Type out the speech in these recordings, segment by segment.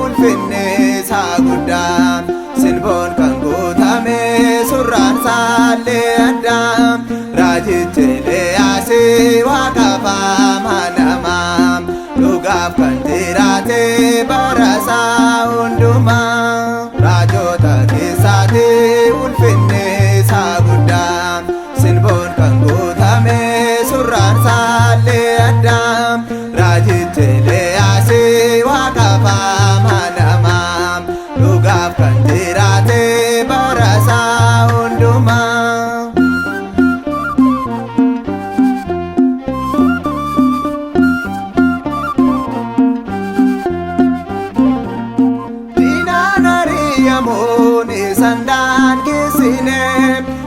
ulfinne isaa guddaan silboon kan guutame surraan saallee addaan raajichi Eeliyaasii waaqaaf amanamaa dhugaaf kan jiraate bara isaa hundumaa raajota keessaatii ulfinne isaa guddaan silboon kan guutame surraan saallee addaan raajichi Eeliyaasii waaqaaf amanamaa dhugaaf kan jiraate bara isaa hundumaa. Diinaan ari'amuun isaan gisine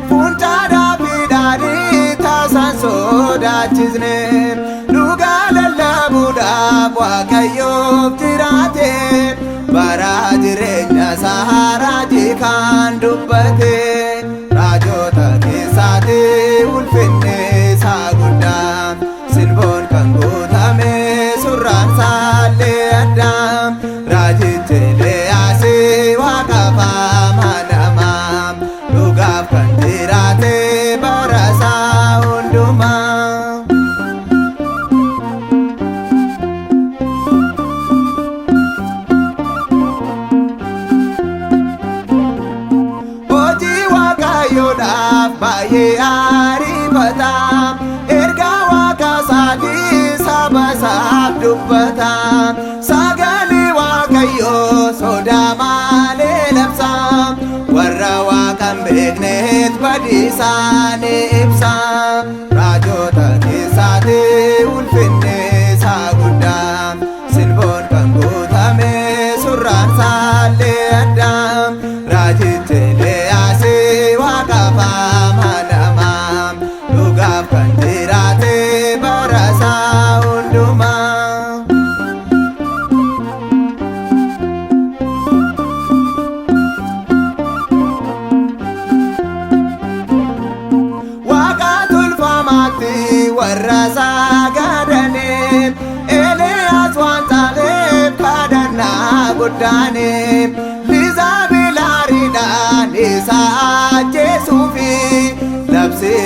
fuuldura fiidanii taasaan sodaachisne dhugaa lallabuudhaaf Waaqayyoof jiraate bara jireenya isaa raajii kan dubbate raajota keessaatii ulfinne isaa guddaan silboon kan guutame surraan saallee addaan raajichi Eeliyaasii waaqaaf amanamaa dhugaaf kan jiraate bara isaa hundumaa. Hojii Waaqayyoodhaaf baay'ee ariifata ergaa Waaqa isaatii saba isaaf dubbata sagalee Waaqayyoo sodaa malee labsa warra Waaqa hin beekneef badiisaa ni ibsa raajota keessaatii ulfinne isaa guddaan silboon kan guutame surraan saallee addaan raajichi Eeliyaasii waaqaaf amanamaa dhugaaf kan jiraate bara isaa hundumaa. Waaqa tolfamaatti warra sagadaniif Eeliyaas waan taaleef kadhannaa guddaaniif Lizaabelaariidhaan isa ajjeesuufi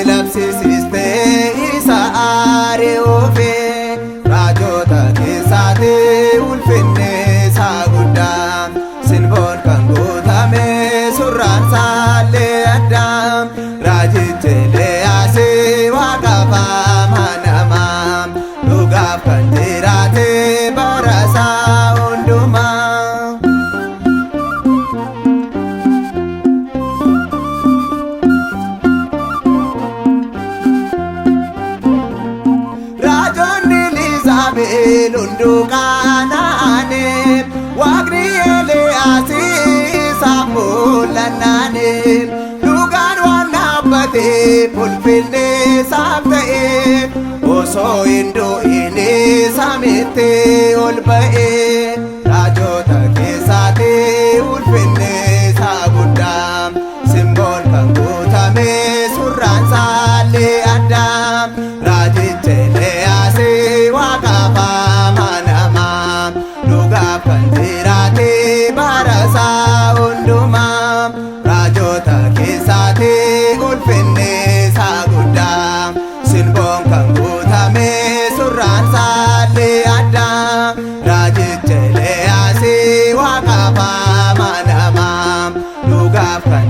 labsiistee isa ari'uufi raajota keessaatii ulfinne isaa guddaan silboon kan guutame surraan saallee addaan raajichi Eeliyaasii waaqaaf amanamaa dhugaaf kan jiraate bara isaa hundumaa. Raajonni Lizaabel hunduu qaana'aniif Waaqni Eeliyaasii isaaf mul'annaaniif dhugaan waan dhaabbateef ulfinne isaaf ta'eef osoo hin du'in samiitti ol ba'ee raajota keessaatii ulfinne isaa guddaa silboon kan guutame surraan saallee addaan raajichi Eeliyaasii waaqaaf amanamaa dhugaaf kan jiraate bara isaa hundumaa raajota keessaatii ulfinne isaa guddaa silboon kan guutame surraan saallee addaan raajichi Eeliyaasii waaqaaf amanamaa dhugaaf kan